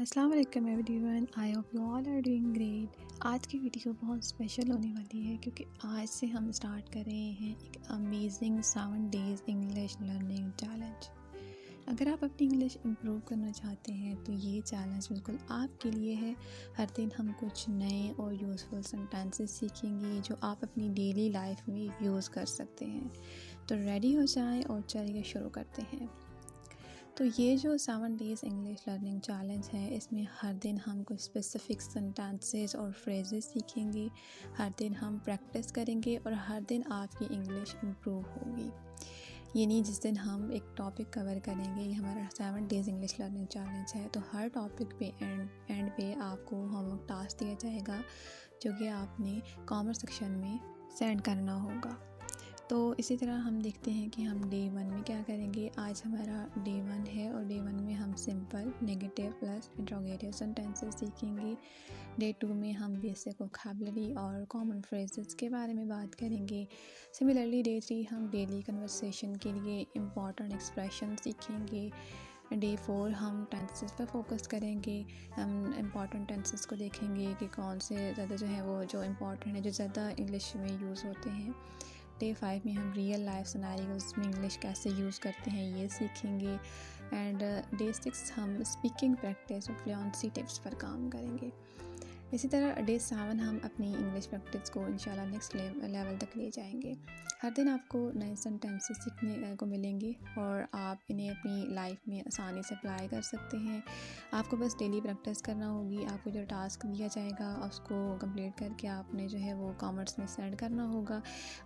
अस्सलाम वालेकुम everyone, I hope you all are doing great. आज की वीडियो बहुत स्पेशल होने वाली है क्योंकि आज से हम स्टार्ट कर रहे हैं एक amazing 7 days English learning challenge. अगर आप अपनी इंग्लिश इम्प्रूव करना चाहते हैं तो ये चैलेंज बिल्कुल आपके लिए है। हर दिन हम कुछ नए और यूज़फुल सेंटेंसेस सीखेंगे जो आप अपनी डेली लाइफ में यूज़ कर सकते हैं। तो रेडी हो जाएं और चलिए शुरू करते हैं। तो ये जो 7 डेज़ इंग्लिश लर्निंग चैलेंज है, इसमें हर दिन हम कुछ स्पेसिफिक सेंटेंसेस और फ्रेजेस सीखेंगे। हर दिन हम प्रैक्टिस करेंगे और हर दिन आपकी इंग्लिश इम्प्रूव होगी। ये नहीं जिस दिन हम एक टॉपिक कवर करेंगे, ये हमारा 7 डेज़ इंग्लिश लर्निंग चैलेंज है। तो हर टॉपिक पे एंड पे आपको होमवर्क टास्क दिया जाएगा जो कि आपने कमेंट सेक्शन में सेंड करना होगा। तो इसी तरह हम देखते हैं कि हम डे 1 में क्या करेंगे। आज हमारा डे 1 है और डे 1 में हम simple, negative plus interrogative sentences सीखेंगे। डे 2 में हम बेसिक वोकैबुलरी और कॉमन फ्रेजेस के बारे में बात करेंगे। सिमिलरली डे 3 हम डेली कन्वर्सेशन के लिए इम्पॉर्टेंट एक्सप्रेशन सीखेंगे। डे 4 हम टेंसेस पर फोकस करेंगे। हम इम्पॉर्टेंट टेंसेस को देखेंगे कि कौन से ज़्यादा जो है वो जो इम्पॉर्टेंट है, जो ज़्यादा इंग्लिश में यूज़ होते हैं। डे 5 में हम रियल लाइफ सिनेरियोज़ में इंग्लिश कैसे यूज़ करते हैं ये सीखेंगे। एंड डे 6 हम स्पीकिंग प्रैक्टिस और फ्लुएंसी टिप्स पर काम करेंगे। इसी तरह डे 7 हम अपनी इंग्लिश प्रैक्टिस को इंशाल्लाह नेक्स्ट लेवल तक ले जाएंगे। हर दिन आपको नए सेंटेंसेस सीखने को मिलेंगे और आप इन्हें अपनी लाइफ में आसानी से अप्लाई कर सकते हैं। आपको बस डेली प्रैक्टिस करना होगी। आपको जो टास्क दिया जाएगा उसको कंप्लीट करके आपने जो है वो कमेंट्स में सेंड करना होगा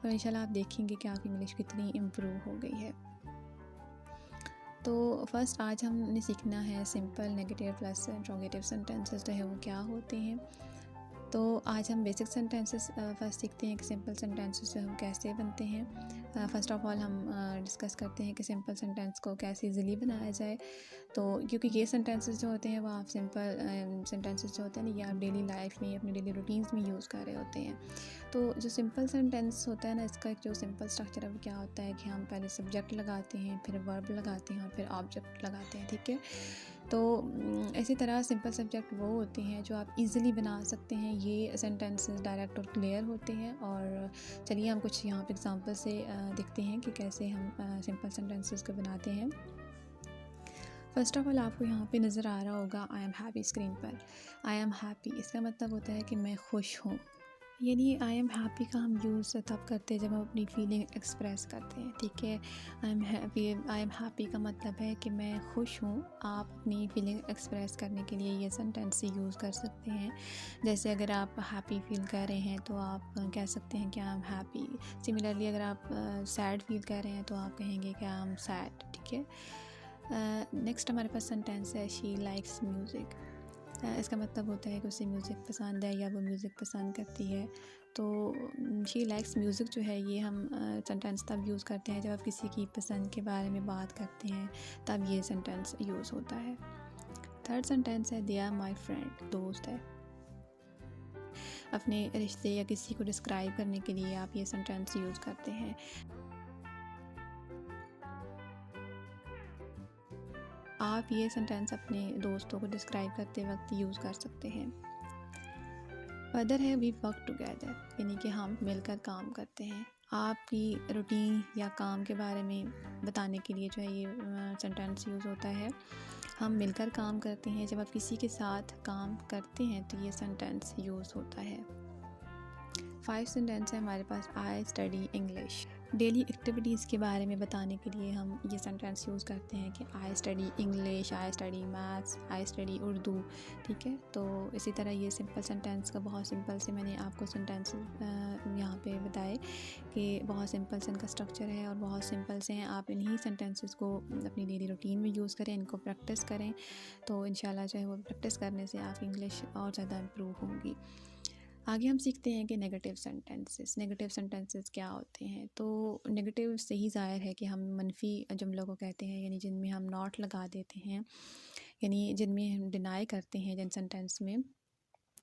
और इंशाल्लाह आप देखेंगे कि आपकी इंग्लिश कितनी इम्प्रूव हो गई है। तो फर्स्ट आज हमने सीखना है simple, negative plus interrogative sentences जो है वो क्या होते हैं। तो आज हम बेसिक सेंटेंसेस फर्स्ट सीखते हैं कि सिंपल सेंटेंसेस जो हम कैसे बनते हैं। फ़र्स्ट ऑफ़ ऑल हम डिस्कस करते हैं कि सिंपल सेंटेंस को कैसे इजीली बनाया जाए। तो क्योंकि ये सेंटेंसेस जो होते हैं वो आप सिंपल सेंटेंसेस जो होते हैं ना, ये आप डेली लाइफ में, अपनी डेली रूटीन्स में यूज़ कर रहे होते हैं। तो जो सिंपल सेंटेंस होता है ना, इसका एक जो सिंपल स्ट्रक्चर है वो क्या होता है कि हम पहले सब्जेक्ट लगाते हैं, फिर वर्ब लगाते हैं और फिर ऑब्जेक्ट लगाते हैं, ठीक है। तो इसी तरह सिंपल सब्जेक्ट वो होते हैं जो आप इजीली बना सकते हैं। ये सेंटेंसेस डायरेक्ट और क्लियर होते हैं। और चलिए हम कुछ यहाँ पे एग्जांपल से देखते हैं कि कैसे हम सिंपल सेंटेंसेस को बनाते हैं। फ़र्स्ट ऑफ़ ऑल आपको यहाँ पे नज़र आ रहा होगा आई एम हैप्पी स्क्रीन पर। आई एम हैप्पी इसका मतलब होता है कि मैं खुश हूँ। यानी आई एम हैप्पी का हम यूज़ तब करते हैं जब हम अपनी फीलिंग एक्सप्रेस करते हैं, ठीक है। आई एम हैप्पी का मतलब है कि मैं खुश हूँ। आप अपनी फीलिंग एक्सप्रेस करने के लिए ये सेंटेंस यूज़ कर सकते हैं। जैसे अगर आप हैप्पी फील कर रहे हैं तो आप कह सकते हैं कि आई एम हैप्पी। सिमिलरली अगर आप सैड फील कर रहे हैं तो आप कहेंगे कि आई एम सैड, ठीक है। नेक्स्ट हमारे पास सेंटेंस है शी लाइक्स म्यूज़िक। इसका मतलब होता है कि उसे म्यूज़िक पसंद है या वो म्यूज़िक पसंद करती है। तो शी लाइक्स म्यूज़िक जो है ये हम सेंटेंस तब यूज़ करते हैं जब आप किसी की पसंद के बारे में बात करते हैं, तब ये सेंटेंस यूज़ होता है। थर्ड सेंटेंस है दे आर माई फ्रेंड, दोस्त है। अपने रिश्ते या किसी को डिस्क्राइब करने के लिए आप ये सेंटेंस यूज़ करते हैं। आप ये सेंटेंस अपने दोस्तों को डिस्क्राइब करते वक्त यूज़ कर सकते हैं। फर्दर है वी वर्क टुगेदर, यानी कि हम मिलकर काम करते हैं। आपकी रूटीन या काम के बारे में बताने के लिए जो है ये सेंटेंस यूज़ होता है। हम मिलकर काम करते हैं। जब आप किसी के साथ काम करते हैं तो ये सेंटेंस यूज़ होता है। 5 सेंटेंस है हमारे पास। I study English, daily activities के बारे में बताने के लिए हम ये सेंटेंस यूज़ करते हैं कि आई study English, I study maths, I study Urdu, ठीक है। तो इसी तरह ये सिंपल सेंटेंस का बहुत सिंपल से मैंने आपको सेंटेंस यहाँ पे बताए कि बहुत सिंपल से इनका स्ट्रक्चर है और बहुत सिंपल से हैं। आप इन्हीं सेंटेंसेस को अपनी डेली रूटीन में यूज़ करें, इनको प्रैक्टिस करें, तो इंशाल्लाह जो है वो प्रैक्टिस करने से आप इंग्लिश और ज़्यादा इम्प्रूव होंगी। आगे हम सीखते हैं कि नेगेटिव सेंटेंसेस। नेगेटिव सेंटेंसेस क्या होते हैं। तो नेगेटिव से ही ज़ाहिर है कि हम मनफी जुमलों को कहते हैं, यानी जिनमें हम नॉट लगा देते हैं, यानी जिनमें हम डिनाई करते हैं जिन सेंटेंस में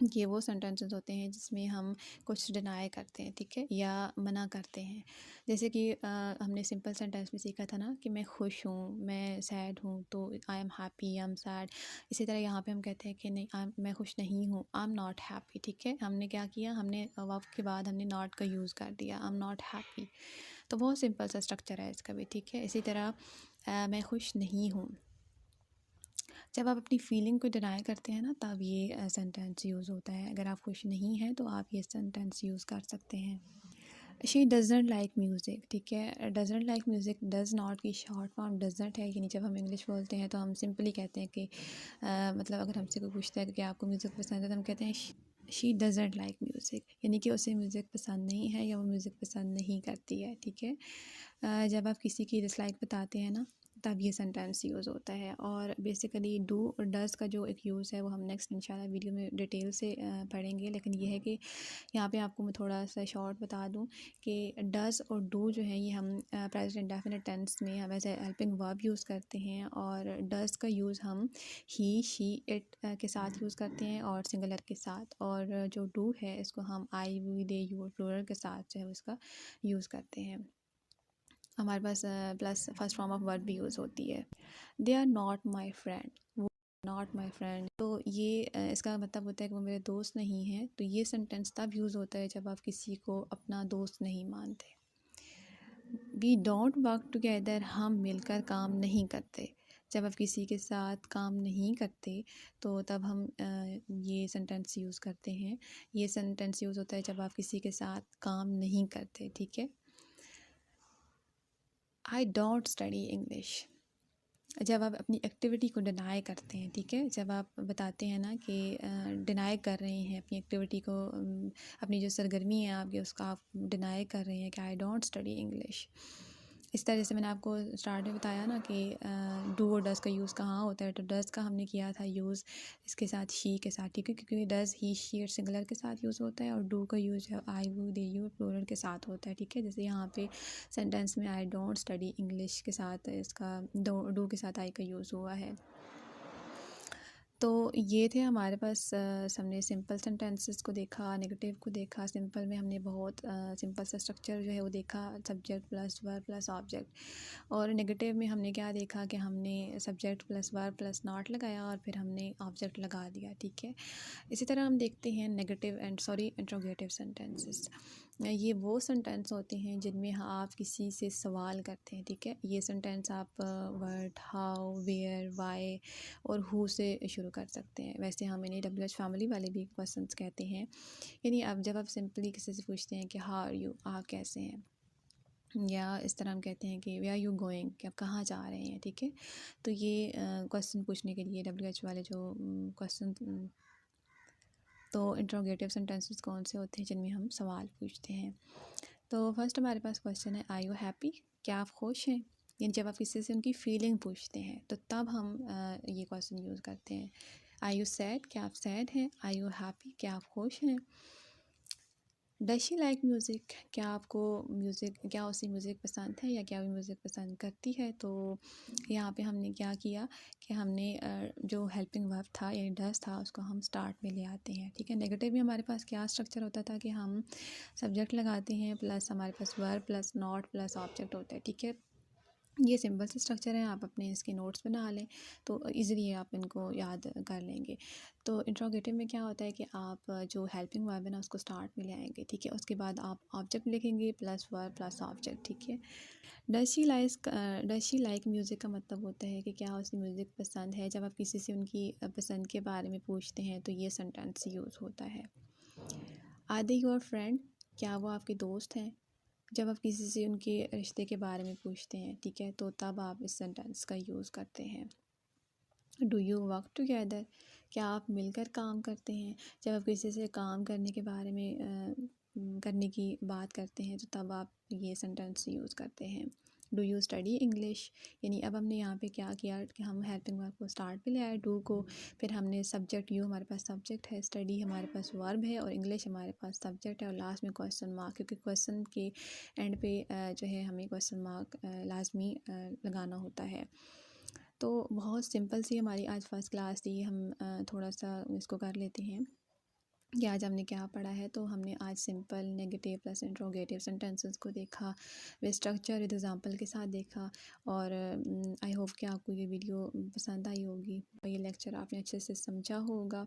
ये वो सेंटेंसेस होते हैं जिसमें हम कुछ डिनाई करते हैं, ठीक है, या मना करते हैं। जैसे कि हमने सिंपल सेंटेंस में सीखा था ना कि मैं खुश हूँ, मैं सैड हूँ, तो आई am happy, I am sad. इसी तरह यहाँ पे हम कहते हैं कि नहीं, मैं खुश नहीं हूँ, आई एम नॉट हैप्पी, ठीक है। हमने क्या किया, हमने वर्ब के बाद हमने नॉट का यूज़ कर दिया, आई एम नॉट हैप्पी। तो बहुत सिंपल सा स्ट्रक्चर है इसका भी, ठीक है। इसी तरह मैं खुश नहीं हूँ, जब आप अपनी फीलिंग को डिनाई करते हैं ना, तब ये सेंटेंस यूज़ होता है। अगर आप खुश नहीं हैं तो आप ये सेंटेंस यूज़ कर सकते हैं। शी डजंट लाइक म्यूज़िक, ठीक है। Doesn't like music, does not की शॉर्ट फॉर्म डजंट है, यानी जब हम इंग्लिश बोलते हैं तो हम सिंपली कहते हैं कि मतलब अगर हमसे कोई पूछता है कि आपको म्यूज़िक पसंद है, तो हम कहते हैं शी डजंट लाइक म्यूज़िक, यानी कि उसे म्यूज़िक पसंद नहीं है या वो म्यूज़िक पसंद नहीं करती है, ठीक है। जब आप किसी की डिसलाइक बताते हैं ना, तब ये सेंटेंस यूज़ होता है। और बेसिकली डू और डज़ का जो एक यूज़ है वो हम नेक्स्ट इंशाल्लाह वीडियो में डिटेल से पढ़ेंगे। लेकिन ये है कि यहाँ पे आपको मैं थोड़ा सा शॉर्ट बता दूँ कि डज़ और डू जो है ये हम प्रेजेंट इंडेफिनिट टेंस में हम as a helping verb use करते हैं। और डज़ का यूज़ हम ही, शी, इट के साथ यूज़ करते हैं और सिंगुलर के साथ। और जो डू है इसको हम आई, वी, दे, यू और प्लूरल के साथ जो है उसका यूज़ करते हैं। हमारे पास plus first form of verb भी यूज़ होती है। They are not my friend, वो नॉट माई फ्रेंड, तो ये इसका मतलब होता है कि वो मेरे दोस्त नहीं हैं। तो ये सेंटेंस तब यूज़ होता है जब आप किसी को अपना दोस्त नहीं मानते। वी डोंट वर्क टुगेदर, हम मिलकर काम नहीं करते। जब आप किसी के साथ काम नहीं करते तो तब हम ये सेंटेंस यूज़ करते हैं। ये सेंटेंस यूज़ होता है जब आप किसी के साथ काम नहीं करते, ठीक है। आई डोंट स्टडी इंग्लिश, जब आप अपनी एक्टिविटी को डिनाई करते हैं, ठीक है। जब आप बताते हैं ना कि डिनाई कर रहे हैं अपनी एक्टिविटी को, अपनी जो सरगर्मी है आपकी उसका आप डिनाई कर रहे हैं कि आई डोंट स्टडी इंग्लिश। इस तरह से मैंने आपको स्टार्ट में बताया ना कि डू और डज़ का यूज़ कहाँ होता है। तो डज़ का हमने किया था यूज़ इसके साथ, शी के साथ, ठीक है, क्योंकि डज़ ही, शी और सिंगुलर के साथ यूज़ होता है। और डू का यूज़ है आई, वू, दे, यू प्लूरल के साथ होता है, ठीक है। जैसे यहाँ पे सेंटेंस में आई डोंट स्टडी इंग्लिश के साथ इसका डू के साथ आई का यूज़ हुआ है। तो ये थे हमारे पास हमने सिंपल सेंटेंसेस को देखा, नेगेटिव को देखा। सिंपल में हमने बहुत सिंपल सा स्ट्रक्चर जो है वो देखा, subject plus verb plus object. और नेगेटिव में हमने क्या देखा कि हमने subject plus verb plus not लगाया और फिर हमने ऑब्जेक्ट लगा दिया, ठीक है। इसी तरह हम देखते हैं नेगेटिव एंड इंट्रोगेटिव सेंटेंसेस। ये वो सेंटेंस होते हैं जिनमें आप किसी से सवाल करते हैं, ठीक है। ये सेंटेंस आप वर्ड, हाउ, वेयर, वाई और हु से शुरू कर सकते हैं। वैसे हम इन्हें WH फैमिली वाले भी क्वेश्चंस कहते हैं। यानी अब जब आप सिंपली किसी से पूछते हैं कि हाउ आर यू, आप कैसे हैं, या इस तरह हम कहते हैं कि वे आर यू गोइंग, कि आप कहाँ जा रहे हैं, ठीक है। तो ये क्वेश्चन पूछने के लिए WH वाले जो क्वेश्चन। तो इंट्रोगेटिव सेंटेंसेस कौन से होते हैं जिनमें हम सवाल पूछते हैं। तो फर्स्ट हमारे पास क्वेश्चन है, आर यू हैप्पी, क्या आप खुश हैं। यानी जब आप किसी से उनकी फीलिंग पूछते हैं तो तब हम ये क्वेश्चन यूज़ करते हैं। आर यू सैड, क्या आप सैड हैं। आर यू हैप्पी, क्या आप खुश हैं। डज शी लाइक म्यूज़िक, क्या आपको म्यूज़िक, क्या उसे म्यूज़िक पसंद है या क्या वो म्यूज़िक पसंद करती है। तो यहाँ पे हमने क्या किया कि हमने जो हेल्पिंग वर्ब था यानी डज था उसको हम स्टार्ट में ले आते हैं, ठीक है। नेगेटिव में हमारे पास क्या स्ट्रक्चर होता था कि हम सब्जेक्ट लगाते हैं प्लस हमारे पास verb plus not plus object होता है, ठीक है। ये सिंपल से स्ट्रक्चर है, आप अपने इसके नोट्स बना लें तो इजीली आप इनको याद कर लेंगे। तो इंट्रोगेटिव में क्या होता है कि आप जो हेल्पिंग वर्ब है ना उसको स्टार्ट में ले आएंगे, ठीक है। उसके बाद आप ऑब्जेक्ट लिखेंगे प्लस वर्ब प्लस ऑब्जेक्ट, ठीक है। डज शी लाइक म्यूज़िक का मतलब होता है कि क्या उसे म्यूज़िक पसंद है। जब आप किसी से उनकी पसंद के बारे में पूछते हैं तो ये सेंटेंस यूज़ होता है। आर दे योर फ्रेंड, क्या वो आपके दोस्त हैं। जब आप किसी से उनके रिश्ते के बारे में पूछते हैं, ठीक है, तो तब आप इस सेंटेंस का यूज़ करते हैं। डू यू वर्क टुगेदर, क्या आप मिलकर काम करते हैं। जब आप किसी से काम करने के बारे में करने की बात करते हैं तो तब आप ये सेंटेंस यूज़ करते हैं। डू यू स्टडी इंग्लिश, यानी अब हमने यहाँ पे क्या किया कि हम हेल्पिंग वर्ब को स्टार्ट पे ले आए, डू को, फिर हमने सब्जेक्ट, यू हमारे पास सब्जेक्ट है, स्टडी हमारे पास वर्ब है और इंग्लिश हमारे पास सब्जेक्ट है और लास्ट में क्वेश्चन मार्क, क्योंकि क्वेश्चन के एंड पे जो है हमें क्वेश्चन मार्क लाजमी लगाना होता है। तो बहुत सिंपल सी हमारी आज फर्स्ट क्लास थी। हम थोड़ा सा इसको कर लेते हैं। कि आज हमने क्या पढ़ा है। तो हमने आज simple, negative plus interrogative sentences को देखा, वे स्ट्रक्चर विद एग्जांपल के साथ देखा। और आई होप कि आपको ये वीडियो पसंद आई होगी और ये लेक्चर आपने अच्छे से समझा होगा।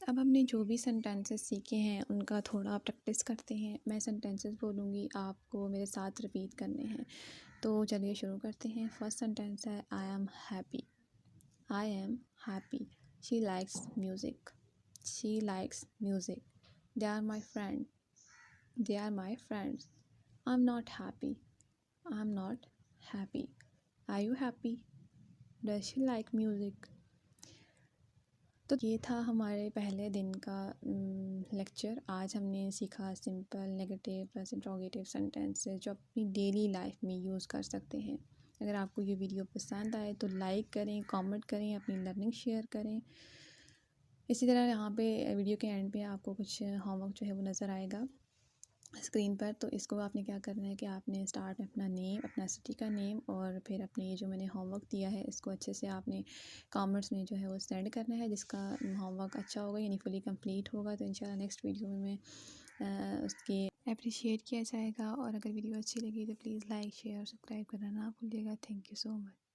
अब हमने जो भी सेंटेंसेस सीखे हैं उनका थोड़ा प्रैक्टिस करते हैं। मैं सेंटेंसेस बोलूँगी, आपको मेरे साथ रिपीट करने हैं। तो चलिए शुरू करते हैं। फर्स्ट सेंटेंस है I am happy. I am happy. She likes music. She likes music. They are my friend. They are my friends. I am not happy. I am not happy. Are you happy? Does she like music? तो ये था हमारे पहले दिन का lecture. आज हमने सीखा simple, negative plus interrogative sentences जो अपनी डेली लाइफ में यूज़ कर सकते हैं। अगर आपको ये वीडियो पसंद आए तो लाइक करें, कमेंट करें, अपनी लर्निंग शेयर करें। इसी तरह यहाँ पे वीडियो के एंड पे आपको कुछ होमवर्क जो है वो नज़र आएगा स्क्रीन पर। तो इसको आपने क्या करना है कि आपने स्टार्ट में अपना नेम, अपना सिटी का नेम और फिर अपने ये जो मैंने होमवर्क दिया है इसको अच्छे से आपने कमेंट्स में जो है वो सेंड करना है। जिसका होमवर्क अच्छा होगा यानी फुली कंप्लीट होगा तो इंशाल्लाह नेक्स्ट वीडियो में मैं उसकी अप्रिशिएट किया जाएगा। और अगर वीडियो अच्छी लगी तो प्लीज़ लाइक, शेयर और सब्सक्राइब करना ना भूलिएगा। Thank you so much.